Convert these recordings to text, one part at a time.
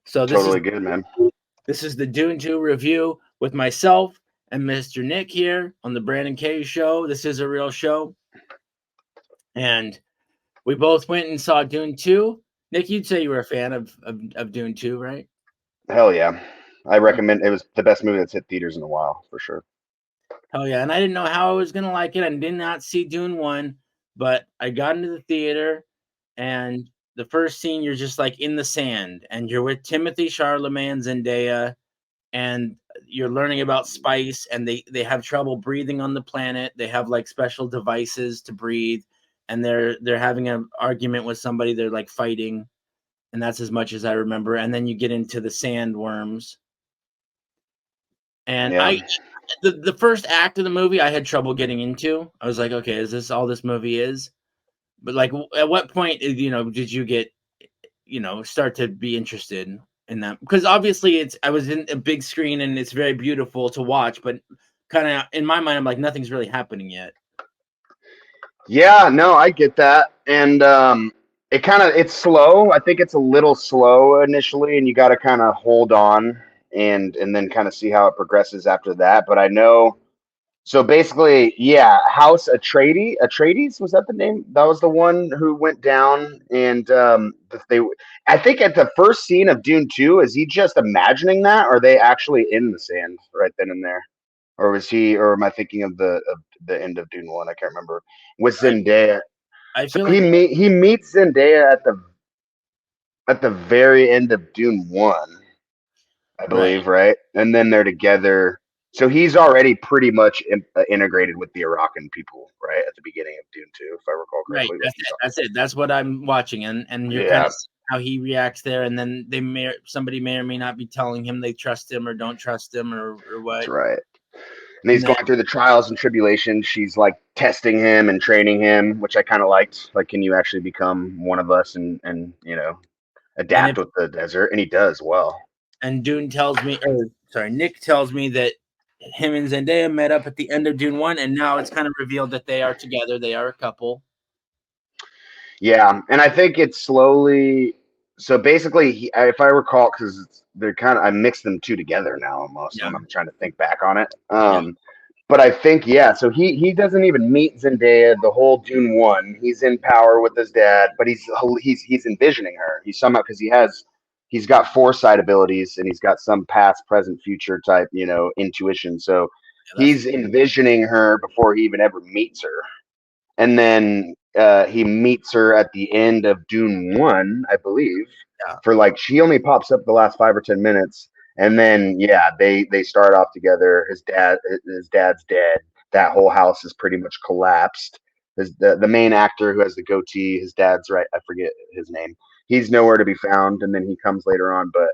So Totally good, man. this is the Dune 2 review with myself and Mr. Nick here on the Brandon K Show. This is a real show. And we both went and saw Dune 2. Nick, you'd say you were a fan of Dune 2, right? Hell yeah. I recommend it was the best movie that's hit theaters in a while, for sure. Hell yeah. And I didn't know how I was going to like it. I did not see Dune 1, but I got into the theater and the first scene, you're just like in the sand and you're with Timothy Chalamet and Zendaya and you're learning about spice and they have trouble breathing on the planet. They have like special devices to breathe and they're having an argument with somebody. They're like fighting, and that's as much as I remember. And then you get into the sandworms. And Yeah. the first act of the movie I had trouble getting into. I was like, okay, is this all this movie is? But like at what point did you get start to be interested in that? Because obviously I was in a big screen and it's very beautiful to watch, but kind of in my mind I'm like nothing's really happening yet. Yeah, no, I get that. And it's slow. I think it's a little slow initially, and you got to kind of hold on and then kind of see how it progresses after that. But I know, so basically, yeah, House Atreides, was that the name? That was the one who went down, and they. I think at the first scene of Dune 2, is he just imagining that, or are they actually in the sand right then and there? Or was he? Or am I thinking of the end of Dune 1? I can't remember. With Zendaya, I so feel like he meets Zendaya at the very end of Dune 1, I right. believe, right? And then they're together. So he's already pretty much integrated with the Iraqan people, right, at the beginning of Dune 2, if I recall Right, correctly. Like that's it. That's it. That's what I'm watching, and you're kind yeah, of seeing how he reacts there, and then somebody may or may not be telling him they trust him or don't trust him or that's what, right. And and he's then going through the trials and tribulations. She's like testing him and training him, which I kind of liked. Like, can you actually become one of us and and adapt if with the desert? And he does well. and Dune tells me, or sorry, Nick tells me that him and Zendaya met up at the end of Dune 1, and now it's kind of revealed that they are together. They are a couple. Yeah, and I think it's slowly. So basically, if I recall, because they're kind of I mixed them two together now almost Yeah, when I'm trying to think back on it. yeah, But I think yeah. So he doesn't even meet Zendaya the whole Dune 1. He's in power with his dad, but he's envisioning her. He's somehow because he's got foresight abilities and he's got some past, present, future type intuition. So yeah. That's he's envisioning her before he even ever meets her, and then he meets her at the end of Dune 1, I believe. yeah. For like, she only pops up the last 5 or 10 minutes, and then yeah, they start off together. His dad's dead. That whole house is pretty much collapsed. The main actor who has the goatee, his dad's right. I forget his name. He's nowhere to be found, and then he comes later on. But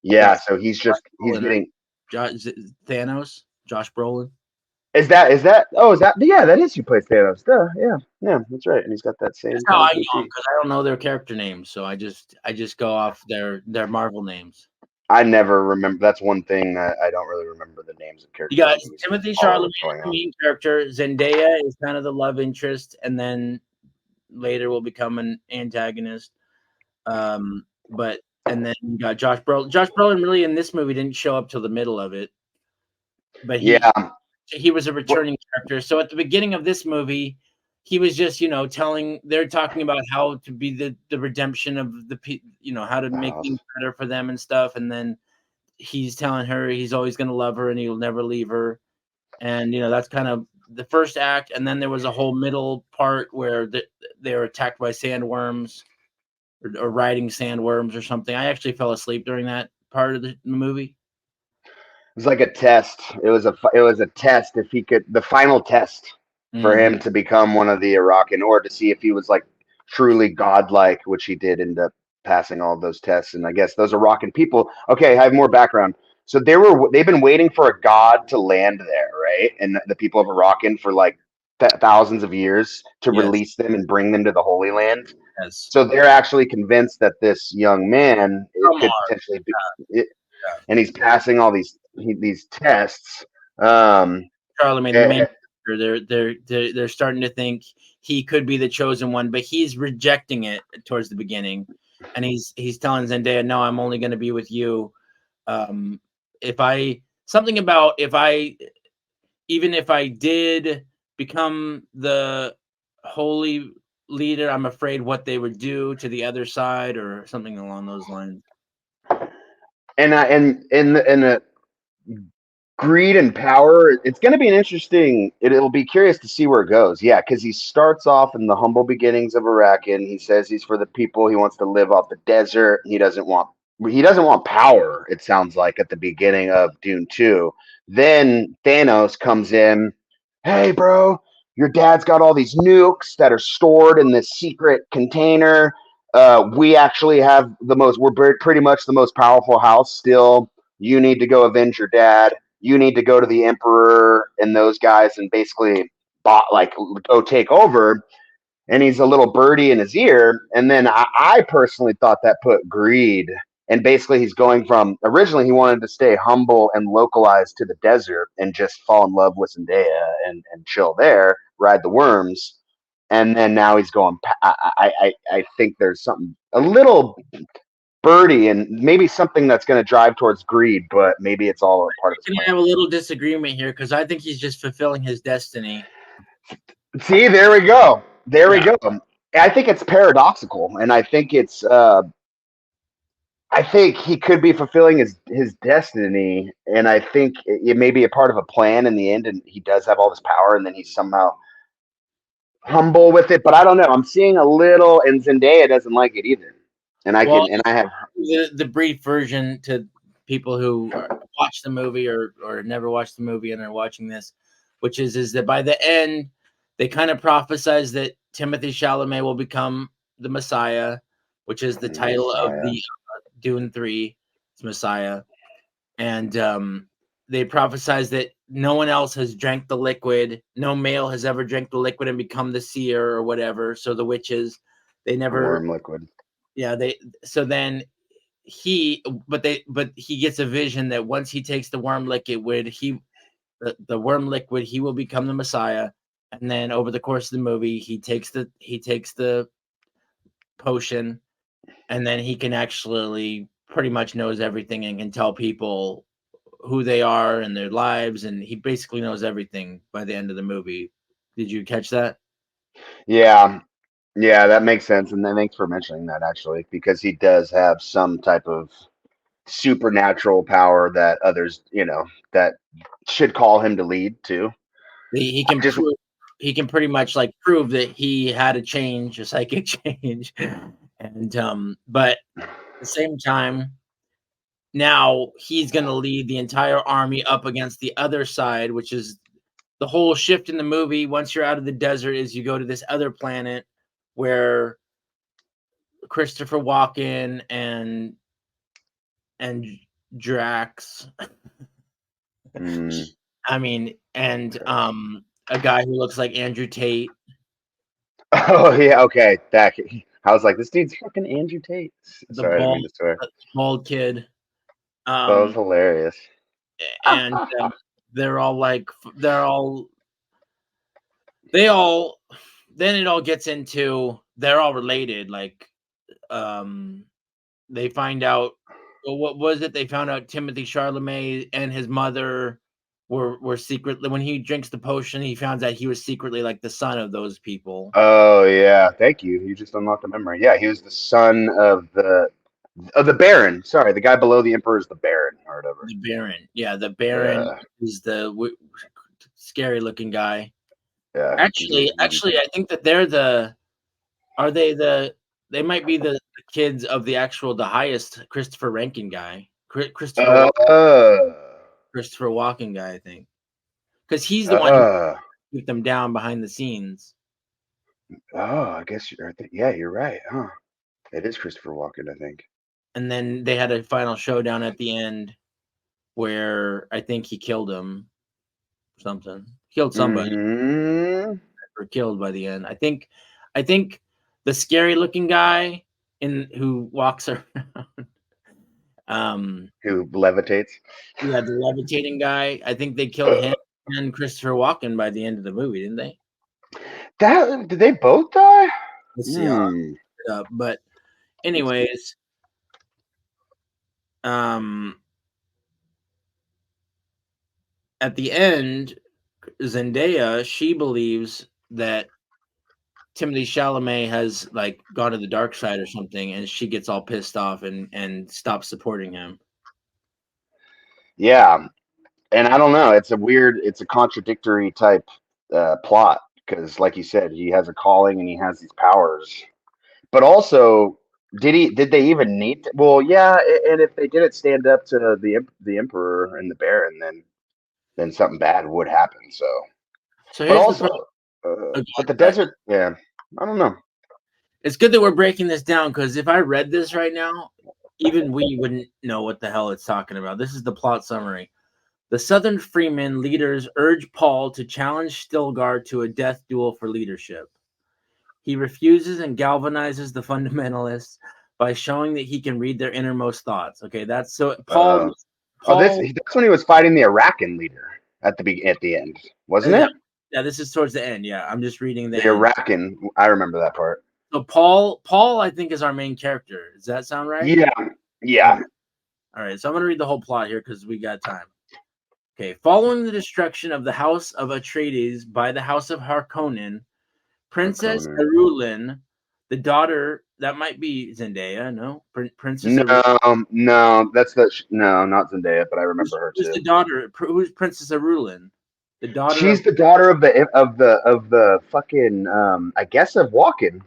yeah, That's so he's Brolin, right? getting. Thanos, Josh Brolin. Is that oh, is that yeah, that is who plays Thanos. Duh, yeah, that's right. And he's got that That's same how kind I of know them goatee. because I don't know their character names, so I just go off their Marvel names. I never remember. That's one thing that I don't really remember the names of You characters got in movies because Timothy all of Chalamet what's is going the on. main character. Zendaya is kind of the love interest, and then later will become an antagonist. But and then you got Josh Brolin. Josh Brolin really in this movie didn't show up till the middle of it, but he Yeah, he was a but returning character. So at the beginning of this movie, he was just telling they're talking about how to be the redemption of how to make uh, things better for them and stuff, and then he's telling her he's always going to love her and he'll never leave her. And that's kind of the first act, and then there was a whole middle part where they were attacked by sandworms or riding sandworms or something. I actually fell asleep during that part of the movie. it was like a test. It was a test if he could the final test for Hmm. him to become one of the Iraqan, or to see if he was like truly godlike, which he did end up passing all of those tests. And I guess those Iraqan people. Okay, I have more background. So they've been waiting for a god to land there, right? And the people of Iraqan for like thousands of years to Yes, release them and bring them to the Holy Land. yes. So they're actually convinced that this young man it Come could on, potentially be, yeah. and he's passing all these tests. Um, Charlemagne, the eh, main character, they're starting to think he could be the chosen one, but he's rejecting it towards the beginning. and he's telling Zendaya, "No, I'm only going to be with you. If I something about if I even if I did become the holy leader, I'm afraid what they would do to the other side or something along those lines." And in the greed and power, it's going to be an interesting. It'll be curious to see where it goes. Yeah, because he starts off in the humble beginnings of Arakan. He says he's for the people. He wants to live off the desert. He doesn't want power. It sounds like at the beginning of Dune 2. Then Thanos comes in. Hey, bro, your dad's got all these nukes that are stored in this secret container. We actually have the most. We're pretty much the most powerful house still. You need to go avenge your dad. You need to go to the emperor and those guys and basically go take over. And he's a little birdie in his ear. And then I personally thought that put greed. And basically, he's going from originally he wanted to stay humble and localized to the desert and just fall in love with Zendaya and chill there, ride the worms. And then now he's going. I think there's something a little birdie and maybe something that's going to drive towards greed, but maybe it's all a part of his Can plan. I have a little disagreement here because I think he's just fulfilling his destiny. See, there we go. There we Yeah. go. I think it's paradoxical, and I think it's. I think he could be fulfilling his destiny, and I think it may be a part of a plan in the end. And he does have all this power, and then he's somehow humble with it. But I don't know. I'm seeing a little, and Zendaya doesn't like it either. And Well, I have. the brief version to people who watch the movie or never watched the movie and are watching this, which is that by the end they kind of prophesize that Timothy Chalamet will become the Messiah, which is the title of Messiah. the Dune 3, it's Messiah, and they prophesize that no one else has drank the liquid, no male has ever drank the liquid and become the seer or whatever. So the witches, they never, Worm liquid. yeah, they. So then but he gets a vision that once he takes the worm liquid, the worm liquid, he will become the Messiah. And then over the course of the movie, he takes the potion, and then he can actually pretty much knows everything and can tell people who they are and their lives, and he basically knows everything by the end of the movie. Did you catch that? Yeah, yeah, that makes sense, and thanks for mentioning that actually, because he does have some type of supernatural power that others, that should call him to lead too. He can Just prove he can pretty much like prove that he had a change, a psychic change, and but at the same time, now he's going to lead the entire army up against the other side, which is the whole shift in the movie. Once you're out of the desert, is you go to this other planet where Christopher Walken and Drax, mm, I mean, and a guy who looks like Andrew Tate, oh yeah, okay. That I was like, this dude's fucking Andrew Tate. the Sorry, I didn't mean bald to swear. bald kid, That was um, hilarious. and they're all like they're all they all then it all gets into they're all related. Like um, they find out, well, what was it? They found out Timothy Chalamet and his mother were secretly, when he drinks the potion, he found out he was secretly like the son of those people. Oh yeah, thank you. You just unlocked a memory. Yeah, he was the son of the Baron. Sorry, the guy below the Emperor is the Baron or whatever. The Baron, yeah, the Baron Yeah, is the scary looking guy. yeah. He's a voodoo Actually, king. I think that they're the are they the they might be the kids of the highest Christopher Rankin guy, Uh, Christopher Walken guy, I think, because he's the one who uh, took them down behind the scenes. oh, I guess yeah, you're right, huh? It is Christopher Walken, I think. And then they had a final showdown at the end where I think he killed him, something. Killed somebody Hmm. or killed by the end. I think the scary looking guy in who walks around, um Who levitates? yeah, the levitating guy, I think they killed him and Christopher Walken by the end of the movie, didn't they? That did they both die? Let's see, Hmm. but Anyways, um, at the end, Zendaya, she believes that Timothy Chalamet has like gone to the dark side or something, and she gets all pissed off and stops supporting him. Yeah, and I don't know. It's a contradictory type plot because, like you said, he has a calling and he has these powers. But also, did they even need to, well, yeah, and if they didn't stand up to the emperor and the baron, then something bad would happen. So, So but here's the also, problem. Oh, but the go ahead. desert, yeah, I don't know. It's good that we're breaking this down because if I read this right now, even we wouldn't know what the hell it's talking about. This is the plot summary. The Southern Freemen leaders urge Paul to challenge Stilgar to a death duel for leadership. He refuses and galvanizes the fundamentalists by showing that he can read their innermost thoughts. Okay, that's so Uh, Paul that's when he was fighting the Arakan leader at the end, wasn't that, it? yeah, this is towards the end. Yeah, I'm just reading The the end. Arakan, I remember that part. So Paul, I think is our main character. Does that sound right? Yeah, Okay. yeah. All right. So I'm gonna read the whole plot here because we got time. Okay. Following the destruction of the house of Atreides by the house of Harkonnen, Princess Harkonnen. Arulin, the daughter that might be Zendaya, no, Princess Arulin. No, no, not Zendaya, but I remember her Who's the too. daughter? Who's Princess Arulin? The daughter of She's the daughter of the fucking I guess of Walken.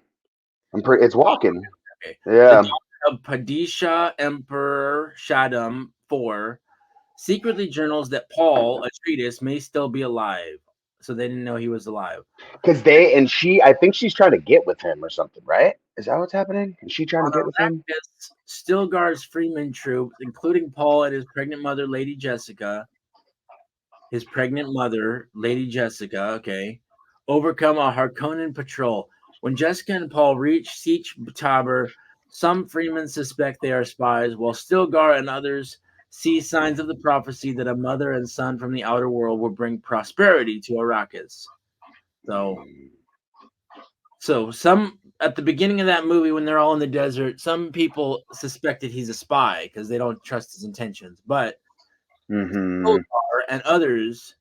It's Walken. okay, the Yeah, daughter of Padishah Emperor Shaddam IV secretly journals that Paul Atreides may still be alive, so they didn't know he was alive. because I think she's trying to get with him or something, right? Is that what's happening? Is she trying On to get with him? Arrakis, Stilgar's Freeman troops, including Paul and his pregnant mother, Lady Jessica, okay, overcome a Harkonnen patrol. When Jessica and Paul reach Sietch Tabor, some Freemen suspect they are spies, while Stilgar and others see signs of the prophecy that a mother and son from the outer world will bring prosperity to Arrakis. So, so some at the beginning of that movie, when they're all in the desert, some people suspected he's a spy because they don't trust his intentions. But Mm-hmm. Stilgar and others,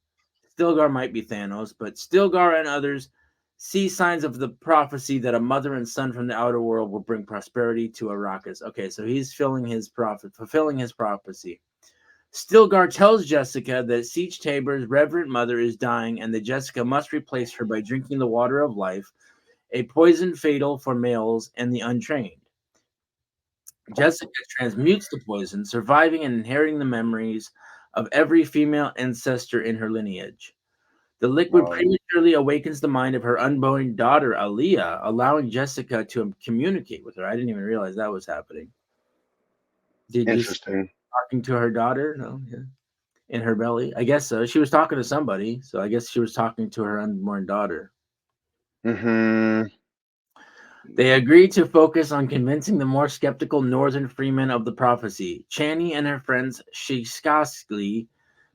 Stilgar might be Thanos, but Stilgar and others see signs of the prophecy that a mother and son from the outer world will bring prosperity to Arrakis. Okay, so he's fulfilling his prophecy. Stilgar tells Jessica that Sietch Tabor's reverent mother is dying and that Jessica must replace her by drinking the water of life, a poison fatal for males and the untrained. Jessica transmutes the poison, surviving and inheriting the memories of every female ancestor in her lineage. The liquid Well, prematurely awakens the mind of her unborn daughter, Aaliyah, allowing Jessica to communicate with her. I didn't even realize that was happening. Did you see interesting. her talking to her daughter? No, yeah. In her belly? I guess so. She was talking to somebody, so I guess she was talking to her unborn daughter. Mm-hmm. They agreed to focus on convincing the more skeptical northern freemen of the prophecy. Chani and her friends Shikaskli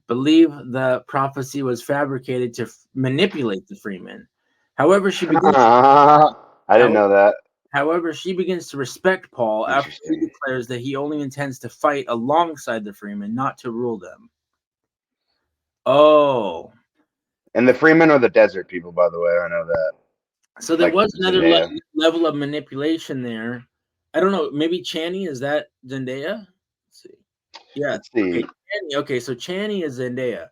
believe the prophecy was fabricated to manipulate the freemen. However, she begins I didn't how, know that. however, she begins to respect Paul after he Interesting. declares that he only intends to fight alongside the freemen, not to rule them. Oh, And the Freemen are the desert people, by the way. I know that. so there Like was another Zendaya. level of manipulation there. I don't know. Maybe Chani is that Zendaya? Let's see. Yeah. Let's Okay. see. Okay. So Chani is Zendaya.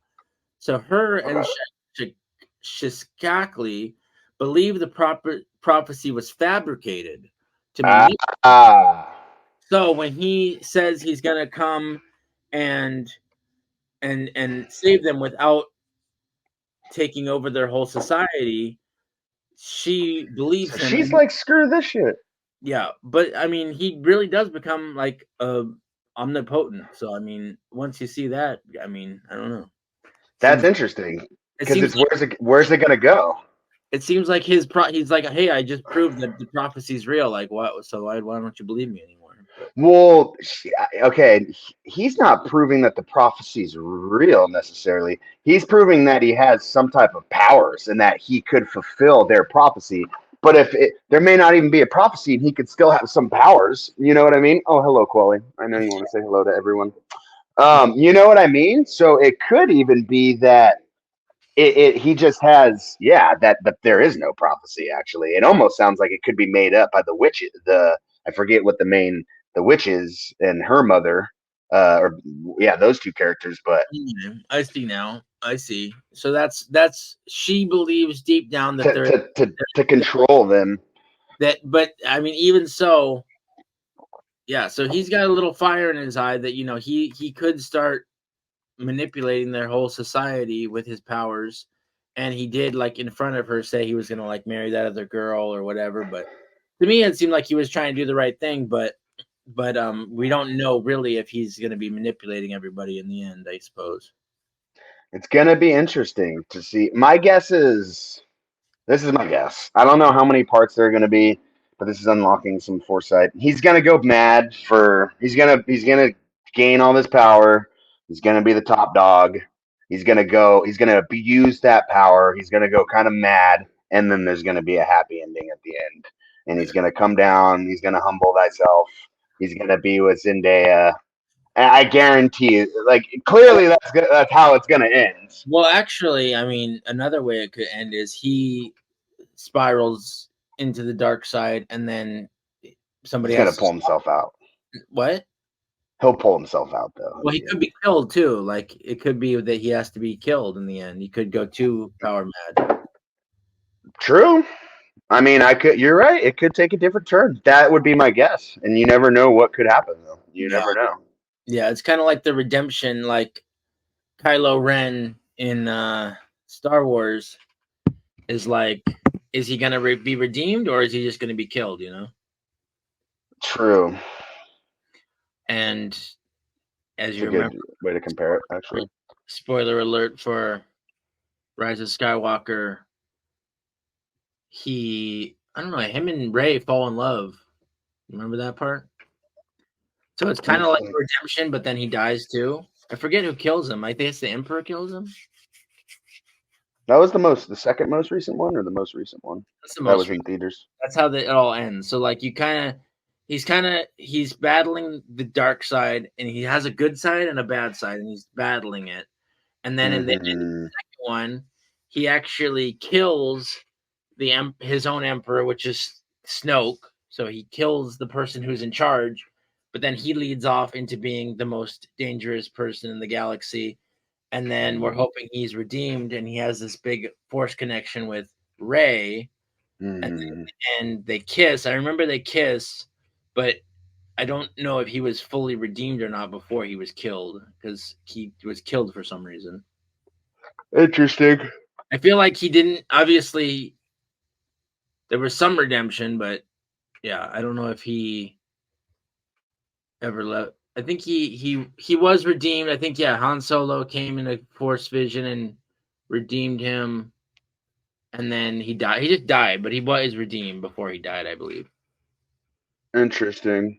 So her and Okay. Shiskakli believe the prophecy was fabricated to Ah, manipulate. So when he says he's gonna come and and save them without taking over their whole society, she believes so him. she's And like, screw this shit. yeah, but I mean, he really does become like omnipotent. So I mean, once you see that, I mean, I don't know. That's Seems interesting it because seems it's where's it gonna go? It seems like he's like, hey, I just proved that the prophecy's real. Like, what? So why don't you believe me anymore? But Well, okay, he's not proving that the prophecy's real necessarily. He's proving that he has some type of powers and that he could fulfill their prophecy. But there may not even be a prophecy, and he could still have some powers. You know what I mean? Oh, hello, Quali. I know you want to say hello to everyone. You know what I mean? So it could even be that he just has that there is no prophecy. Actually, it almost sounds like it could be made up by the witch. I forget what the witch is and her mother, or yeah, those two characters. But I see now. I see. So that's she believes deep down that to control them. but I mean, even so, yeah. So he's got a little fire in his eye that he could start manipulating their whole society with his powers, and he did, like, in front of her, say he was gonna, like, marry that other girl or whatever. But to me, it seemed like he was trying to do the right thing. But we don't know really if he's gonna be manipulating everybody in the end, I suppose. It's gonna be interesting to see. My guess is This is my guess. I don't know how many parts there are going to be, but this is unlocking some foresight. He's going to go mad for. He's gonna gain all this power. He's going to be the top dog. He's going to go. He's going to use that power. He's going to go kind of mad, and then there's going to be a happy ending at the end. And he's going to come down. He's going to humble thyself. He's going to be with Zendaya. I guarantee you. Like clearly, that's how it's going to end. Well, actually, I mean, another way it could end is he spirals into the dark side, and then somebody He's going has to pull himself out. what? He'll pull himself out though. Well, he could be killed too. Like, it could be that he has to be killed in the end. He could go too power mad. True. I mean, You're right. It could take a different turn. That would be my guess. And you never know what could happen, though. You Yeah, never know. yeah. It's kind of like the redemption, like Kylo Ren in Star Wars is like, is he gonna be redeemed, or is he just gonna be killed? True. And as It's you a good remember, way to compare it, actually. spoiler alert for Rise of Skywalker, I don't know, him and Rey fall in love. Remember that part? So it's kind of like redemption, but then he dies too. I forget who kills him. I think it's the Emperor kills him. That was the second most recent one, or the most recent one? That's the That most was in recent. theaters. That's how it all ends. So, like, he's battling the dark side, and he has a good side and a bad side, and he's battling it. And then in the end of the second one, he actually kills his own emperor, which is Snoke. So he kills the person who's in charge, but then he leads off into being the most dangerous person in the galaxy. And then we're hoping he's redeemed, and he has this big force connection with Rey, and they kiss. I remember they kiss, but I don't know if he was fully redeemed or not before he was killed, because he was killed for some reason. Interesting. I feel like he didn't. Obviously, there was some redemption, but yeah, I don't know if he ever left. I think he was redeemed. I think, yeah, Han Solo came in a Force vision and redeemed him, and then he died. He just died, but he was redeemed before he died, I believe. Interesting.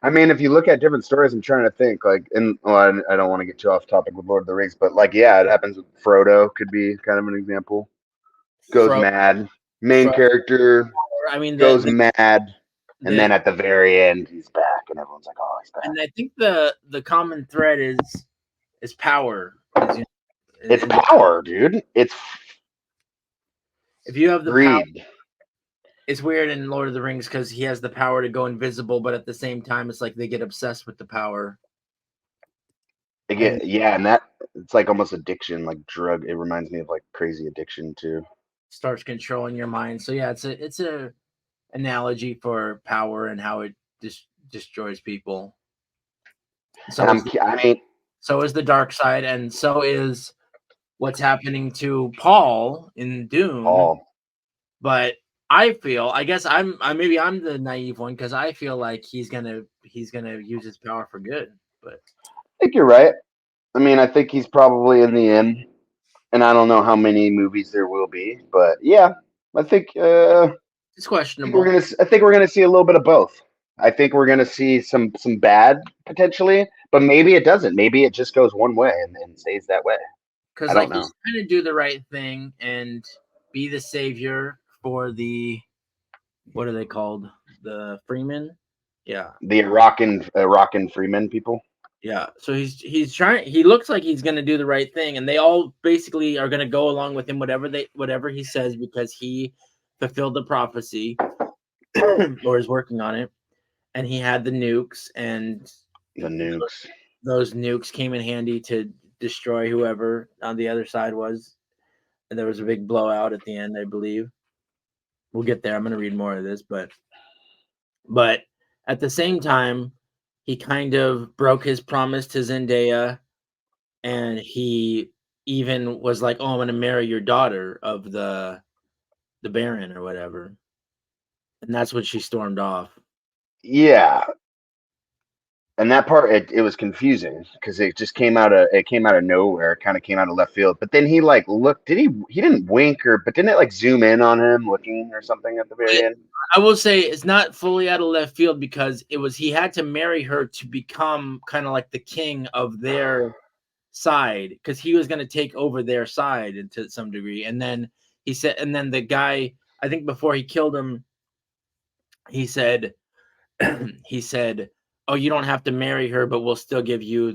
I mean, if you look at different stories, I'm trying to think. Like, I don't want to get too off topic with Lord of the Rings, but like, yeah, it happens with Frodo. Could be kind of an example. Goes mad. Main character I mean, goes mad, and then at the very end, he's back, and everyone's like, "Oh, he's back." And I think the common thread is power. It's power, dude. It's if you have the greed. power, it's weird in Lord of the Rings because he has the power to go invisible, but at the same time, it's like they get obsessed with the power. And that it's like almost addiction, like drug. It reminds me of like crazy addiction too. Starts controlling your mind. So yeah, it's a analogy for power and how it destroys people. So so is the dark side, and so is what's happening to Paul in Dune. But I guess maybe I'm the naive one, because I feel like he's gonna use his power for good. But I think you're right. I mean, I think he's probably in the end, and I don't know how many movies there will be, but yeah, I think it's questionable. I think we're gonna see a little bit of both. I think we're gonna see some bad potentially, but maybe it doesn't. Maybe it just goes one way and stays that way. Because, like, he's trying to do the right thing and be the savior for the, what are they called? The Freeman? Yeah. The Iraqan Freeman people. Yeah. So he's trying, he looks like he's gonna do the right thing, and they all basically are gonna go along with him, whatever he says, because he fulfilled the prophecy or is working on it. And he had the nukes, and The nukes. those nukes came in handy to destroy whoever on the other side was. And there was a big blowout at the end, I believe. We'll get there. I'm gonna read more of this, but at the same time, he kind of broke his promise to Zendaya, and he even was like, "Oh, I'm going to marry your daughter of the Baron or whatever," and that's when she stormed off. Yeah, and that part it was confusing because it just came out of nowhere. It kind of came out of left field. But then he like looked. He didn't wink but didn't it like zoom in on him looking or something at the very end? I will say it's not fully out of left field because he had to marry her to become kind of like the king of their side, because he was going to take over their side to some degree. And then he said, and then the guy, I think before he killed him, he said, he said, "Oh, you don't have to marry her, but we'll still give you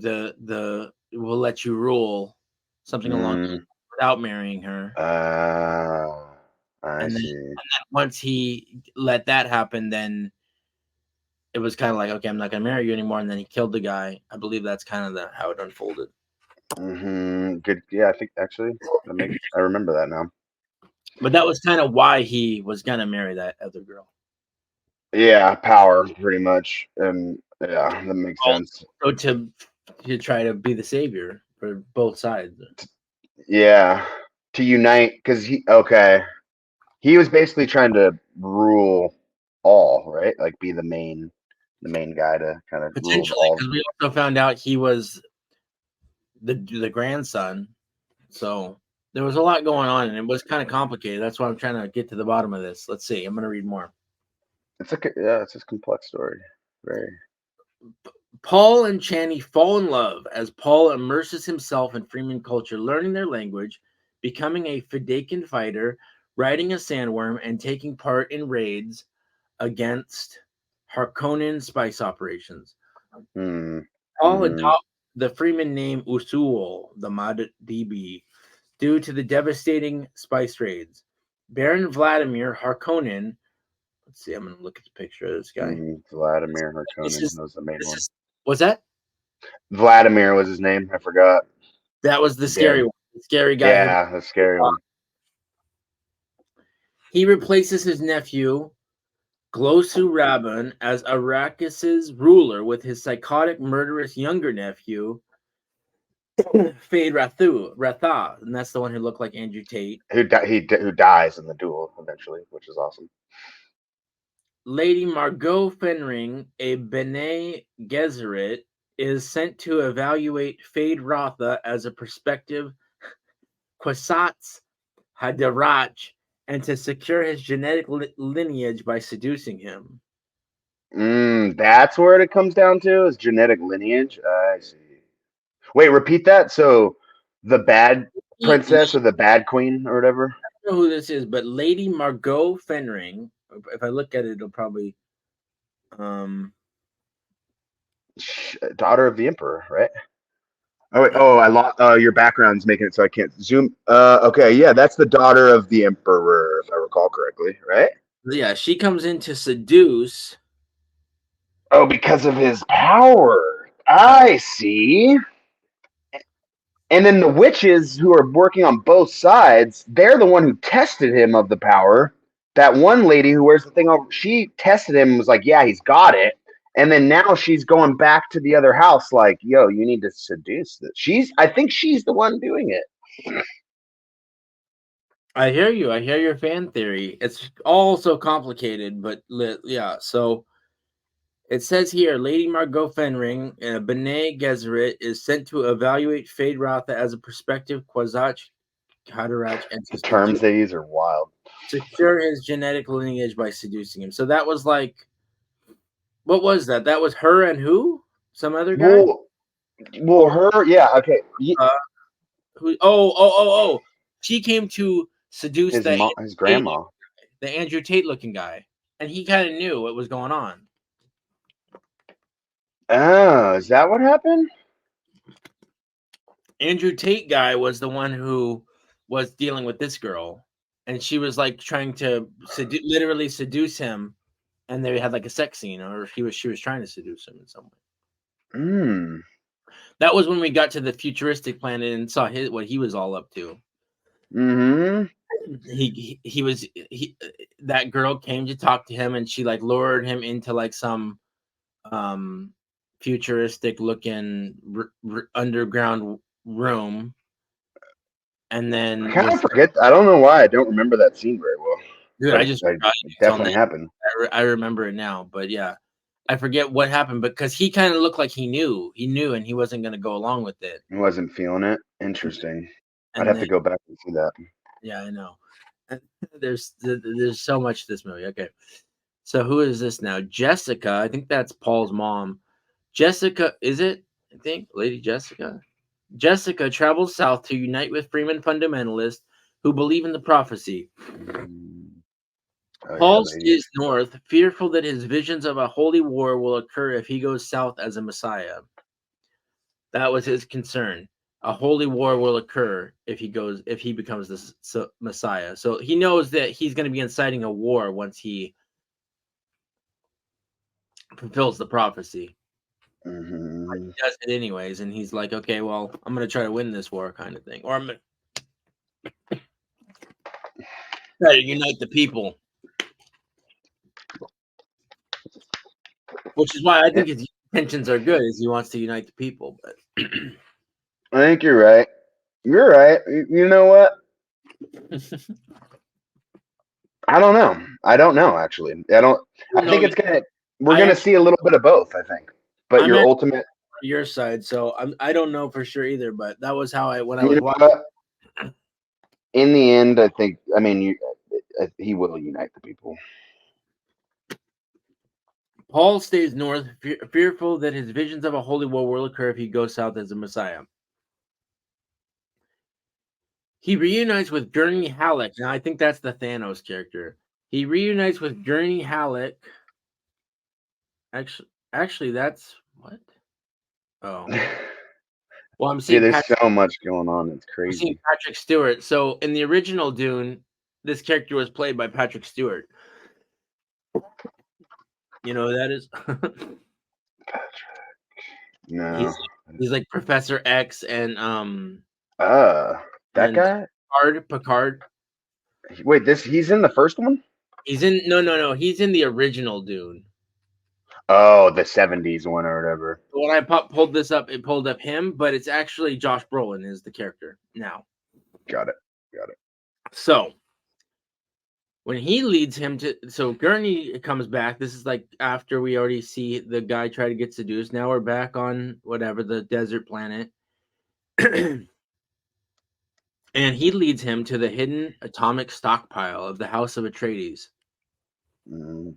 we'll let you rule," something along without marrying her. I And then see. once he let that happen, then it was kind of like, okay, I'm not going to marry you anymore. And then he killed the guy. I believe that's kind of how it unfolded. Good. Yeah, I think actually I remember that now. But that was kind of why he was going to marry that other girl. Yeah, power pretty much, and yeah, that makes sense. Also to try to be the savior for both sides. Yeah, to unite because he was basically trying to rule all, right? Like be the main guy to kind of rule Potentially, all. because we also found out he was the grandson. So there was a lot going on, and it was kind of complicated. That's why I'm trying to get to the bottom of this. Let's see. I'm going to read more. It's a complex story. Very. Paul and Channy fall in love as Paul immerses himself in Freeman culture, learning their language, becoming a Fidakan fighter, riding a sandworm, and taking part in raids against Harkonnen spice operations. Paul adopts the Freeman name Usul, the Mod DB, due to the devastating spice raids. Baron Vladimir Harkonnen. Let's see. I'm going to look at the picture of this guy. Vladimir Harkonnen was the main one. What's that? Vladimir was his name. I forgot. That was the scary one. The scary guy. Yeah, the scary one. He replaces his nephew, Glosu Rabban, as Arrakis's ruler with his psychotic, murderous younger nephew, Fade Ratha, and that's the one who looked like Andrew Tate. Who dies in the duel eventually, which is awesome. Lady Margot Fenring, a Bene Gesserit, is sent to evaluate Fade Ratha as a prospective Kwisatz Haderach and to secure his genetic lineage by seducing him. That's where it comes down to, is genetic lineage. I see. Wait, repeat that. So the bad princess or the bad queen or whatever? I don't know who this is, but Lady Margot Fenring, if I look at it, it'll probably daughter of the emperor, right? Oh wait, I lost your background's making it so I can't zoom. Okay, yeah, that's the daughter of the emperor, if I recall correctly, right? Yeah, she comes in to seduce. Oh, because of his power. I see. And then the witches who are working on both sides, they're the one who tested him of the power. That one lady who wears the thing over, she tested him and was like, yeah, he's got it. And then now she's going back to the other house like, yo, you need to seduce this. I think she's the one doing it. I hear you. I hear your fan theory. It's all so complicated, but yeah. So it says here, Lady Margot Fenring, Bene Gesserit, is sent to evaluate Fade Ratha as a prospective Kwisatz Haderach and the terms they use are wild. Secure his genetic lineage by seducing him. So that was like, what was that? That was her and who? Some other guy? Well, her, yeah, okay. Who? Oh! She came to seduce his grandma. the Andrew Tate looking guy, and he kind of knew what was going on. Oh, is that what happened? Andrew Tate guy was the one who was dealing with this girl, and she was like trying to literally seduce him, and they had like a sex scene, or she was trying to seduce him in some way. Hmm. That was when we got to the futuristic planet and saw what he was all up to. Mm-hmm. That girl came to talk to him, and she like lured him into like some futuristic looking underground room, and I then kind of forget. I don't know why I don't remember that scene very well, dude, but I it, just it forgot definitely happened. I remember it now, but yeah, I forget what happened because he kind of looked like he knew, and he wasn't going to go along with it. I wasn't feeling it. Interesting. I'd And have then, to go back and see that. yeah, I know. There's so much to this movie. Okay, so who is this now? Jessica. I think that's Paul's mom. Jessica, is it? I think Lady Jessica. Jessica travels south to unite with Freeman fundamentalists who believe in the prophecy. Oh yeah, Paul lady. stays north, fearful that his visions of a holy war will occur if he goes south as a Messiah. That was his concern. A holy war will occur if he becomes the Messiah. So he knows that he's going to be inciting a war once he fulfills the prophecy. Mm-hmm. He does it anyways, and he's like, okay, well, I'm going to try to win this war, kind of thing, or I'm going to try to unite the people. Which is why I think his intentions are good, is he wants to unite the people. But I think you're right. You're right. You know what? I don't know. I don't know actually. I don't. I think it's gonna. We're gonna see a little bit of both. I think. But I'm your at ultimate. your side, so I don't know for sure either. But that was how I You know what? In the end, I think. I mean, he will unite the people. Paul stays north, fearful that his visions of a holy war will occur if he goes south as a Messiah. He reunites with Gurney Halleck. Now, I think that's the Thanos character. He reunites with Gurney Halleck. Actually, that's what? Oh, well, I'm seeing Dude, there's so much going on. It's crazy. Patrick Stewart. So in the original Dune, this character was played by Patrick Stewart. You know who that is? No. He's like Professor X and That guy. Picard. Wait, he's in the first one. He's in no. He's in the original Dune. Oh, the '70s one or whatever. When I pulled this up, it pulled up him, but it's actually Josh Brolin is the character now. Got it. So when he leads him so Gurney comes back. This is like after we already see the guy try to get seduced. Now we're back on whatever the desert planet. And he leads him to the hidden atomic stockpile of the House of Atreides. Mm.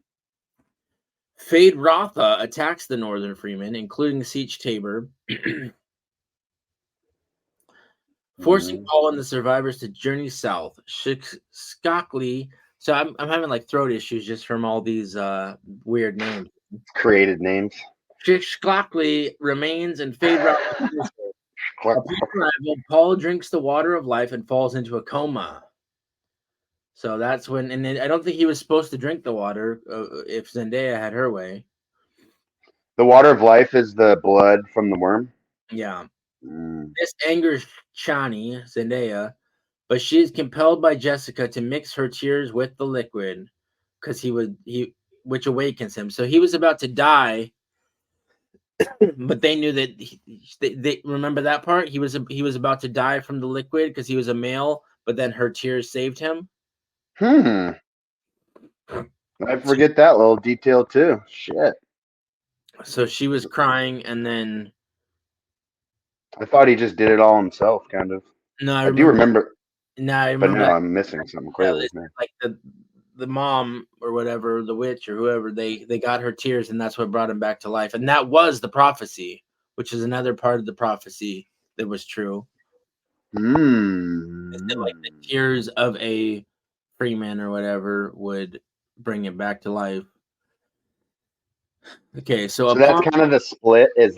Fade Rotha attacks the Northern Freemen, including Siege Tabor, forcing Paul and the survivors to journey south. Skockley. So I'm having like throat issues just from all these weird names. Created names. Skockley remains and Fade Rotha. Upon arrival, Paul drinks the water of life and falls into a coma. So that's when, and then I don't think he was supposed to drink the water if Zendaya had her way. The water of life is the blood from the worm. Yeah. Mm. This angers Chani, Zendaya, but she is compelled by Jessica to mix her tears with the liquid because which awakens him. So he was about to die, but they knew that they remember that part. He was about to die from the liquid because he was a male, but then her tears saved him. I forget that little detail too. Shit. So she was crying, and then I thought he just did it all himself, kind of. no, I do remember. No, I But remember. now I'm missing something clearly. Like the mom or whatever, the witch or whoever, they got her tears, and that's what brought him back to life. And that was the prophecy, which is another part of the prophecy that was true. Is that like the tears of a Freeman or whatever would bring it back to life. Okay, so So that's upon kind of the split. Is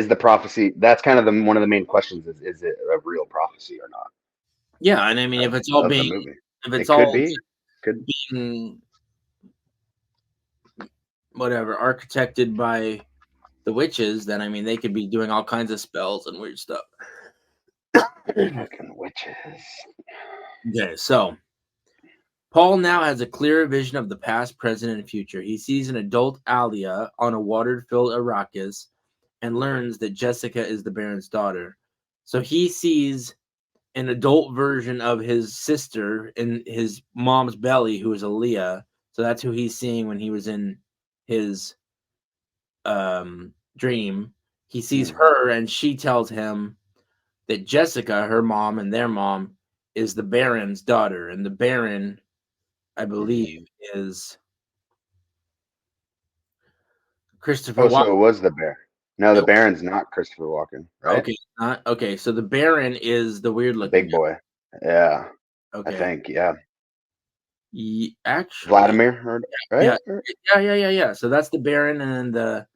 the prophecy? That's kind of one of the main questions. Is it a real prophecy or not yeah, and I mean of, if it's all of the being movie? if it's It could all be. Could. being whatever architected by the witches, then I mean they could be doing all kinds of spells and weird stuff. Fucking witches. Okay, so Paul now has a clearer vision of the past, present, and future. He sees an adult Alia on a water-filled Arrakis and learns that Jessica is the Baron's daughter. So he sees an adult version of his sister in his mom's belly, who is Aaliyah. So that's who he's seeing when he was in his dream. He sees her, and she tells him that Jessica, her mom, and their mom is the Baron's daughter, and the Baron, I believe, is Christopher Oh, Walken. so it was the bear. No, the Baron's not Christopher Walken, right? Okay, not okay. So the Baron is the weird The looking big boy. Yeah, guy. I Okay, think. Yeah, actually, Vladimir, right? yeah, yeah. So that's the Baron, and then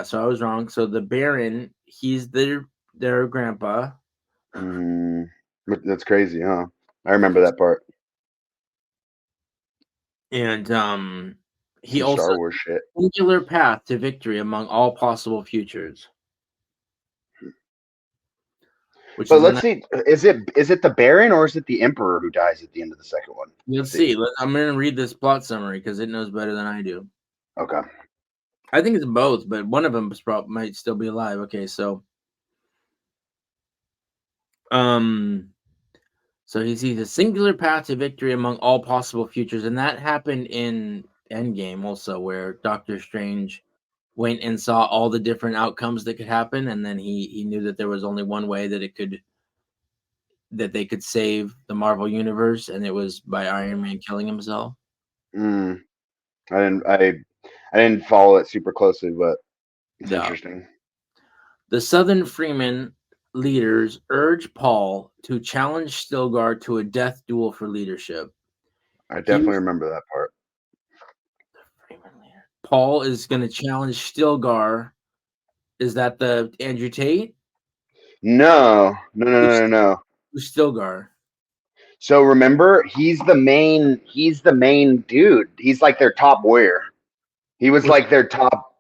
So I was wrong. So the Baron, he's their grandpa, Mm, that's crazy, huh? I remember that part. and he Some also Star Wars shit. singular path to victory among all possible futures, which But is a let's nice. see. Is it the Baron or is it the Emperor who dies at the end of the second one? Let's Let's see. see. I'm going to read this plot summary because it knows better than I do. Okay. I think it's both, but one of them might still be alive. Okay, so so he sees a singular path to victory among all possible futures, and that happened in Endgame also, where Doctor Strange went and saw all the different outcomes that could happen, and then he knew that there was only one way that they could save the Marvel universe, and it was by Iron Man killing himself. Mm, I didn't follow it super closely, but it's Yeah. interesting. The Southern Freeman leaders urge Paul to challenge Stilgar to a death duel for leadership. I He definitely remember that part. Paul is going to challenge Stilgar. Is that the Andrew Tate? No, no, no, no, Who's, no, no. who's Stilgar? So remember, he's the main dude. He's like their top warrior. He was Which like their top.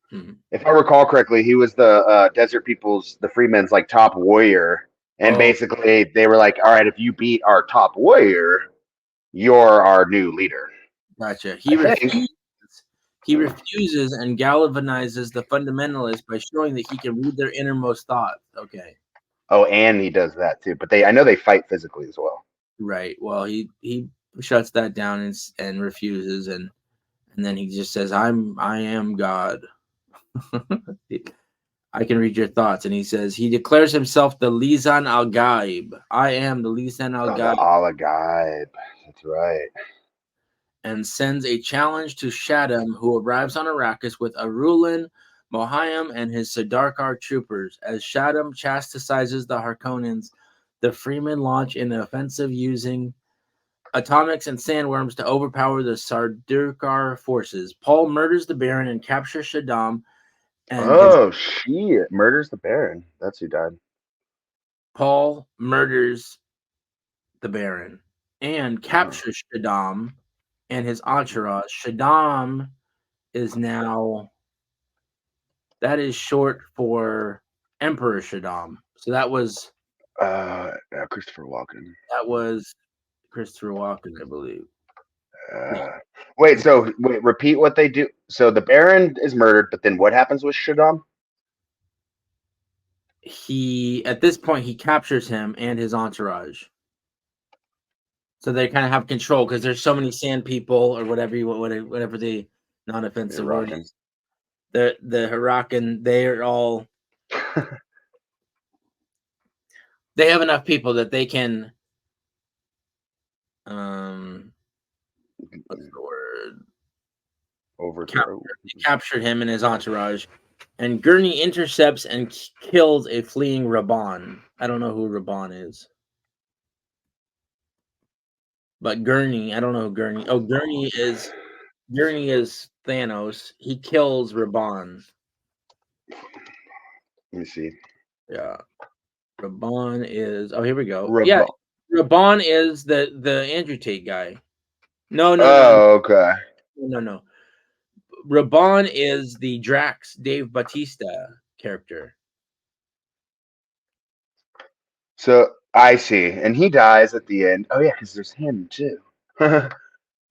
hmm. If I recall correctly, he was the desert people's, the Freemen's like top warrior. And Oh, basically, they were like, "All right, if you beat our top warrior, you're our new leader." gotcha. I think. He refuses and galvanizes the fundamentalists by showing that he can read their innermost thoughts. Okay, Oh, and he does that too. But I know they fight physically as well. right. Well, he shuts that down and refuses, and then he just says, I am God." I can read your thoughts. And he says, he declares himself the Lisan al Gaib. I am the Lisan al Oh, the Gaib, Alagaib. That's right. and sends a challenge to Shaddam, who arrives on Arrakis with Arulin, Mohayim, and his Sardaukar troopers. As Shaddam chastises the Harkonnens, the Freemen launch an offensive using atomics and sandworms to overpower the Sardaukar forces. Paul murders the Baron and captures Shaddam and his Oh shit! Murders the Baron. That's who died. Paul murders the Baron and Oh. captures Shaddam and his entourage. Shaddam is now that is short for Emperor Shaddam. So Yeah, Christopher Walken. that was Christopher Walken, I believe. Yeah. Uh, wait. Repeat what they do. So the Baron is murdered, but then what happens with Shaddam? He at this point he captures him and his entourage. So they kind of have control because there's so many sand people or whatever the Yeah, non-offensive word rocking. is. The Hirakan, they have enough people that they can um what's the word? Overthrow. Captured him and his entourage. And Gurney intercepts and kills a fleeing Raban. I don't know who Raban is. But Gurney, I don't know who Gurney. Oh, Gurney is Thanos. He kills Raban. Let me see. Yeah. Raban is here we go. Yeah, Rebo- Raban is the Andrew Tate guy. No, no, no, oh, okay. no, no. Raban is the Drax Dave Bautista character. So I see, and he dies at the end. Oh yeah, because there's him too.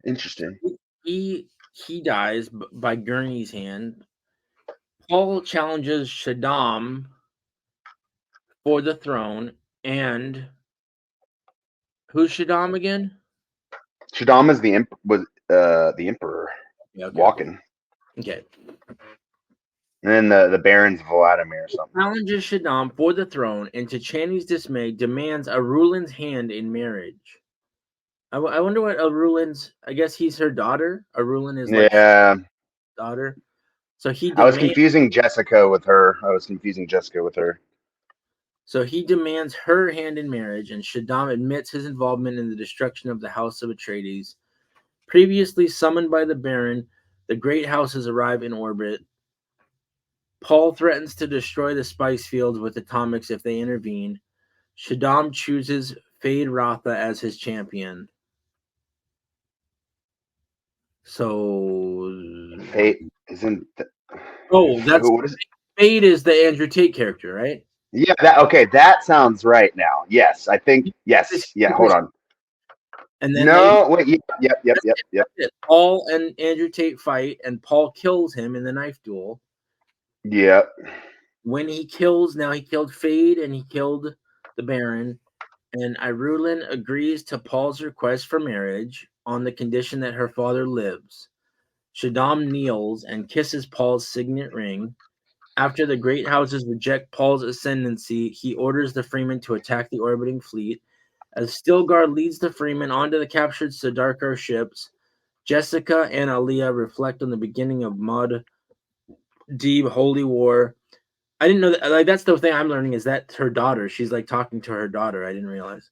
Interesting. He dies by Gurney's hand. Paul challenges Shaddam for the throne, and who's Shaddam again? Shaddam is the emperor Yeah, okay, okay. walking, Okay. and then the Baron's Vladimir or something. Challenges Shaddam for the throne, and to Channy's dismay, demands Arulin's hand in marriage. I wonder what Arulin's. I guess he's her daughter. Arulin is like Yeah, daughter. So he I was demands. confusing Jessica with her. So he demands her hand in marriage, and Shaddam admits his involvement in the destruction of the House of Atreides. Previously summoned by the Baron, the great houses arrive in orbit. Paul threatens to destroy the spice fields with atomics if they intervene. Shaddam chooses Fade Ratha as his champion. So, Fate isn't. that's What is? Fade is the Andrew Tate character, right? Yeah, okay, that sounds right now. Yes, I think yes. Yeah, hold on. And then No, wait. Yep. that's it. Paul and Andrew Tate fight, and Paul kills him in the knife duel. Yep. When he killed Fade and he killed the Baron, and Irulin agrees to Paul's request for marriage on the condition that her father lives. Shaddam kneels and kisses Paul's signet ring. After the great houses reject Paul's ascendancy, he orders the Freemen to attack the orbiting fleet. As Stilgar leads the Freemen onto the captured Sardaukar ships, Jessica and Aliyah reflect on the beginning of Mud Deep Holy War. I didn't know that. Like, that's the thing I'm learning is that her daughter. She's like talking to her daughter. I didn't realize.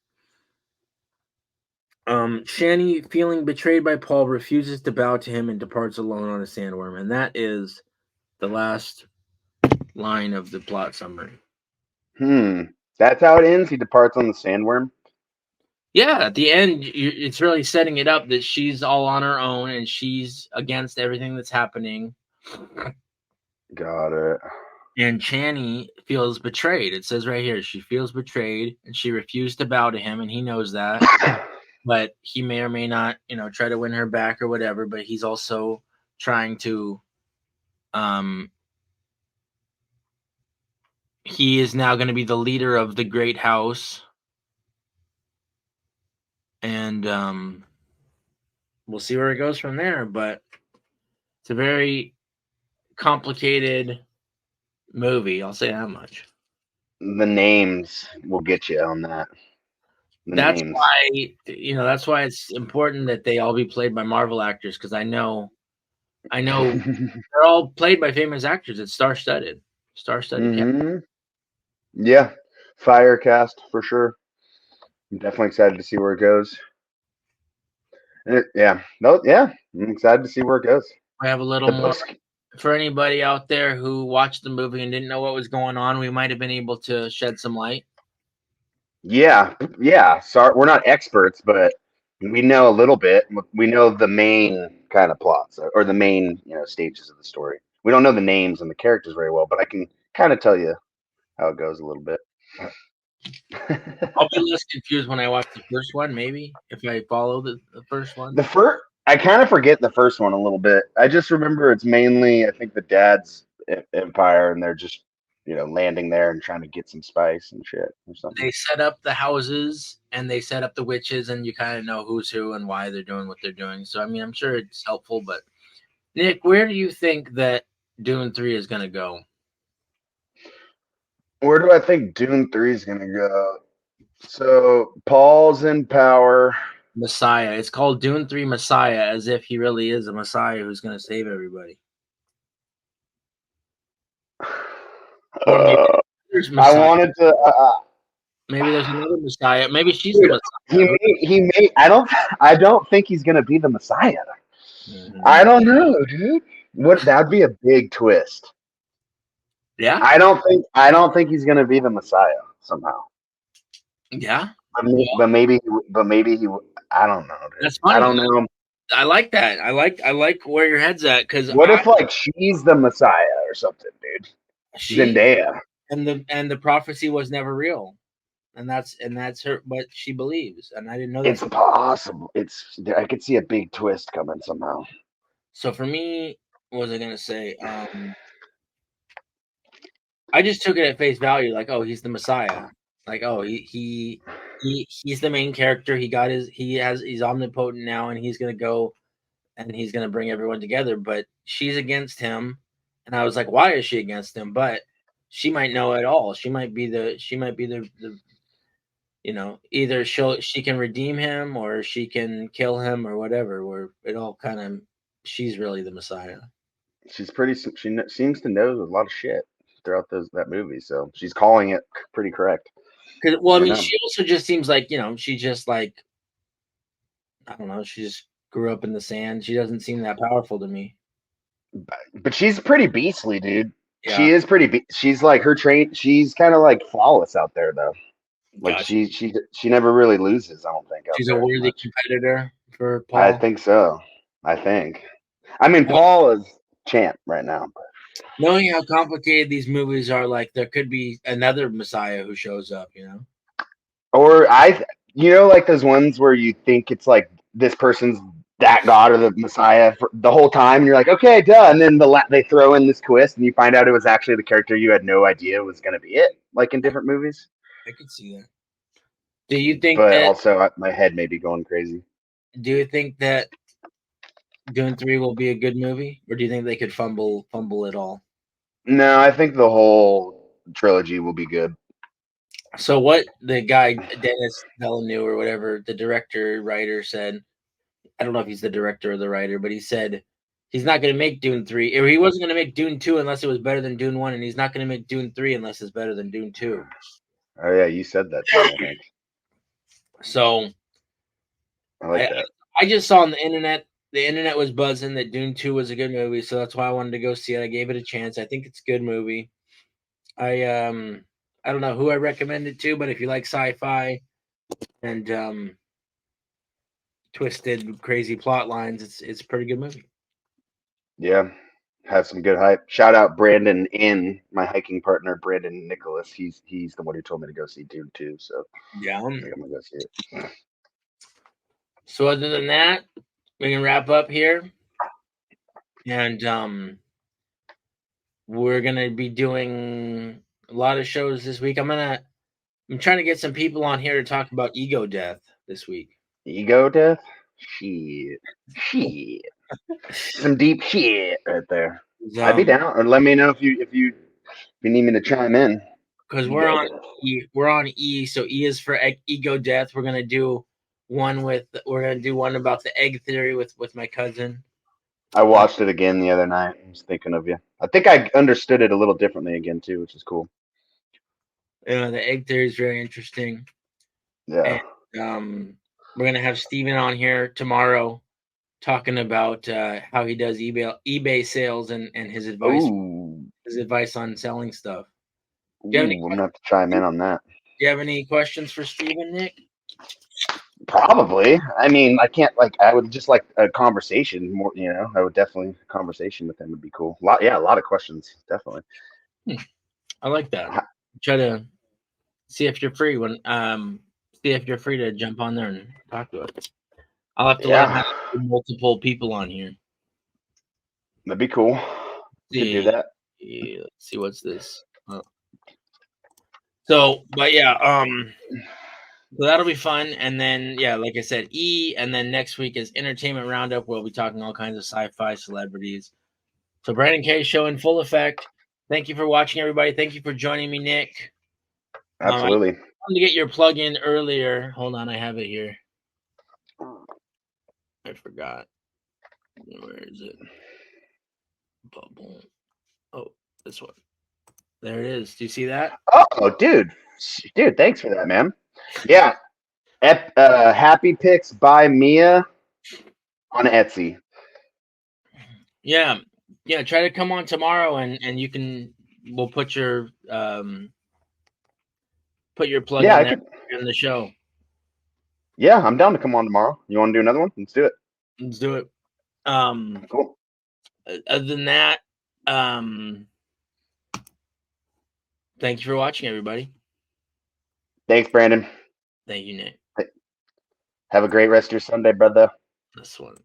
Shani, feeling betrayed by Paul, refuses to bow to him and departs alone on a sandworm. And that is the last line of the plot summary. That's how it ends. He departs on the sandworm. Yeah, at the end, it's really setting it up that she's all on her own and she's against everything that's happening. Got it. And Chani feels betrayed. It says right here, she feels betrayed and she refused to bow to him, and he knows that. But he may or may not, try to win her back or whatever. But he's also trying to, he is now going to be the leader of the great house. And we'll see where it goes from there. But it's a very complicated movie. I'll say that much. The names will get you on that. That's why it's important that they all be played by Marvel actors, because I know they're all played by famous actors. It's star-studded cast. Yeah, fire cast for sure. I'm definitely excited to see where it goes. I'm excited to see where it goes. I have a little more for anybody out there who watched the movie and didn't know what was going on. We might have been able to shed some light. Yeah. Sorry, we're not experts, but we know a little bit. We know the main kind of plots or the main stages of the story. We don't know the names and the characters very well, but I can kind of tell you how it goes a little bit. I'll be less confused when I watch the first one, maybe, if I follow the first one. I kind of forget the first one a little bit. I just remember it's mainly, I think, the dad's empire, and they're just landing there and trying to get some spice and shit or something. They set up the houses and they set up the witches, and you kind of know who's who and why they're doing what they're doing. So, I mean, I'm sure it's helpful. But Nick, where do you think that Dune 3 is going to go? Where do I think Dune 3 is going to go? So Paul's in power. Messiah. It's called Dune 3 Messiah, as if he really is a Messiah who's going to save everybody. I wanted to. Maybe there's another Messiah. Maybe she's the Messiah. Yeah. He may. I don't think he's gonna be the Messiah. I Mhm. don't know, dude. What that'd be a big twist. Yeah. I don't think he's gonna be the Messiah somehow. Yeah. But maybe I don't know, dude. That's I funny. don't know. I like that. I like where your head's at because What if like she's the Messiah or something, dude? she Zendaya. and the prophecy was never real, and that's her what she believes, and I didn't know that. It's possible. I could see a big twist coming somehow. So for me, what was I gonna say? I just took it at face value, like, oh, he's the Messiah. Like, oh, he's the main character. He's omnipotent now, and he's gonna go and he's gonna bring everyone together. But she's against him, and I was like, why is she against him? But she might know it all. She might be the either she can redeem him or she can kill him or whatever. Where it all kind of she's really the Messiah. She's pretty. Seems to know a lot of shit throughout that movie, so she's calling it pretty correct. Because well, I I don't mean, know. she also just seems like she just like I don't know. She just grew up in the sand. She doesn't seem that powerful to me. But she's pretty beastly, dude. Yeah, She is pretty. She's like her train. She's kind of like flawless out there, though. Like gosh, she never really loses. I don't think out she's a there worthy much. competitor for I Paul. think so. I think. I mean, Well, Paul is champ right now. knowing how complicated these movies are, like there could be another Messiah who shows up. Or like those ones where you think it's like this person's that god or the Messiah for the whole time, and you're like, okay, duh, and then they throw in this twist, and you find out it was actually the character you had no idea was going to be it, like in different movies. I could see that. Do you think But that? also, my head may be going crazy. Do you think that Dune 3 will be a good movie, or do you think they could fumble it all? No, I think the whole trilogy will be good. So what the guy Dennis Villeneuve or whatever the director writer said, I don't know if he's the director or the writer, but he said he's not going to make Dune 3, or he wasn't going to make Dune 2 unless it was better than Dune 1, and he's not going to make Dune 3 unless it's better than Dune 2. Oh yeah, you said that to me. I think So I I like that. I just saw on the internet was buzzing that Dune 2 was a good movie, so that's why I wanted to go see it. I gave it a chance. I think it's a good movie. I don't know who I recommend it to, but if you like sci-fi and twisted, crazy plot lines, it's a pretty good movie. Yeah, have some good hype. Shout out Brandon in my hiking partner, Brandon Nicholas. He's the one who told me to go see Dune too. So Yeah. I think I'm gonna go see it. So other than that, we can wrap up here, and we're gonna be doing a lot of shows this week. I'm trying to get some people on here to talk about ego death this week. Ego death? Shit. Some deep shit right there. I'd be Um, down. Or let me know if you need me to chime in. because Ego death. We're on E, so E is for ego death. We're gonna do one about the egg theory with my cousin. I Uh, watched it again the other night. I was thinking of you. I think I understood it a little differently again too, which is cool. the egg theory is very interesting, and Yeah. we're gonna have Steven on here tomorrow talking about how he does eBay sales and Ooh. his advice on selling stuff. Do you have any Ooh, I'm gonna have to chime in on that. Do you have any questions for Steven, Nick? Probably. I mean, I can't like. I would just like a conversation more. I would definitely conversation with him would be cool. Yeah, a lot of questions, definitely. I like that. Try to see if you're free see if you're free to jump on there and talk to us. I'll have to let him Yeah, have multiple people on here. that'd be cool. Could do See, that. let's see what's this. So, but yeah, so that'll be fun. And then, yeah, like I said, E, and then next week is Entertainment Roundup. We'll be talking all kinds of sci-fi celebrities. So, Brandon K show in full effect. Thank you for watching, everybody. Thank you for joining me, Nick. I Absolutely. wanted to get your plug in earlier. Hold on, I have it here. I forgot. Where is it? Bubble. Oh, this one. There it is. Do you see that? Oh, dude, thanks for that, man. Yeah, Happy Picks by Mia on Etsy. Yeah, yeah. Try to come on tomorrow, and we'll put your plug Yeah, in I there could. in the show. Yeah, I'm down to come on tomorrow. You want to do another one? Let's do it. Let's do it. Cool. Other than that, thank you for watching, everybody. Thanks, Brandon. Thank you, Nick. Have a great rest of your Sunday, brother. This one.